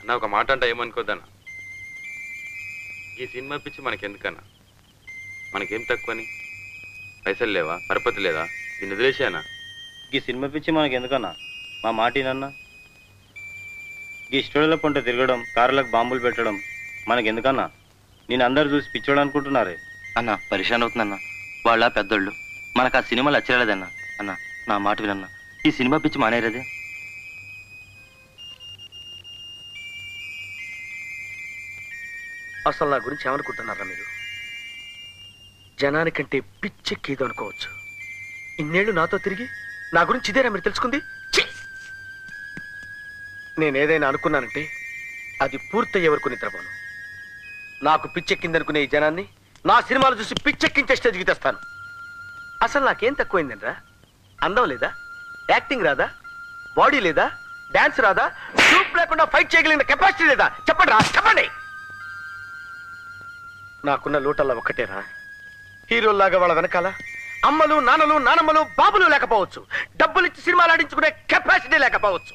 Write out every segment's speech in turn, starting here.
అన్న ఒక మాట అంటే ఏమనుకోద్దన్న, ఈ సినిమా పిచ్చి మనకెందుకన్నా? మనకేం తక్కువని? పైసలు లేవా, పరపతి లేదా? దీన్ని వదిలేసానా? ఈ సినిమా పిచ్చి మనకెందుకన్నా? మా మాటినన్నా. ఈ స్టూడియోలో పొంట తిరగడం, కార్లకు బాంబులు పెట్టడం మనకెందుకన్నా? నేను అందరు చూసి పిచ్చోడు అనుకుంటున్నారే అన్న. పరిశాన్ అవుతుందన్నా. వాళ్ళ పెద్దోళ్ళు, మనకు ఆ సినిమాలు వచ్చేలేదన్నా. అన్న నా మాట వినన్నా, ఈ సినిమా పిచ్చి మానేరేదే. అసలు నా గురించి ఏమనుకుంటున్నారా మీరు? జనానికంటే పిచ్చెక్కేదో అనుకోవచ్చు. ఇన్నేళ్ళు నాతో తిరిగి నా గురించి ఇదేనా మీరు తెలుసుకుంది? నేనేదైనా అనుకున్నానంటే అది పూర్తయ్యే వరకు నిద్రపోను. నాకు పిచ్చెక్కిందనుకునే ఈ జనాన్ని నా సినిమాలు చూసి పిచ్చెక్కించే స్టేజ్కి తెస్తాను. అసలు నాకేం తక్కువైందండ్రా? అందం లేదా? యాక్టింగ్ రాదా? బాడీ లేదా? డాన్స్ రాదా? గ్రూప్ లేకుండా ఫైట్ చేయగలిగిన కెపాసిటీ లేదా? చెప్పండి రా, చెప్పండి. నాకున్న లోటల్లా ఒక్కటేరా, హీరోల్లాగా వాళ్ళ వెనకాల అమ్మలు, నాన్నలు, నానమ్మలు, బాబులు లేకపోవచ్చు, డబ్బులిచ్చి సినిమాలు ఆడించుకునే కెపాసిటీ లేకపోవచ్చు.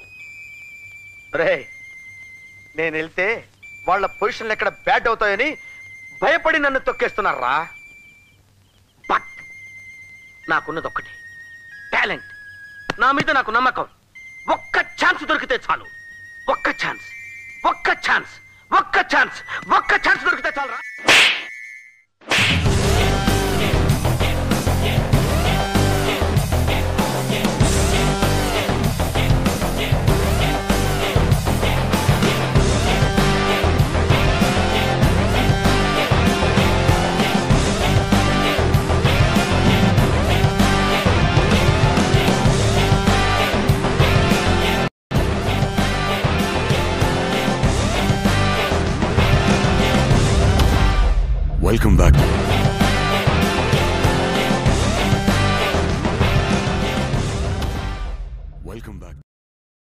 రే, నేను వెళ్తే వాళ్ళ పొజిషన్లు ఎక్కడ బ్యాడ్ అవుతాయని భయపడి నన్ను తొక్కేస్తున్నారా? బట్ నాకున్నది ఒక్కటి, టాలెంట్. నా మీద నాకు నమ్మకం. ఒక్క ఛాన్స్ దొరికితే చాలు. ఒక్క ఛాన్స్, ఒక్క ఛాన్స్, ఒక్క ఛాన్స్, ఒక్క ఛాన్స్ దొరికితే చాలు రా. Welcome back.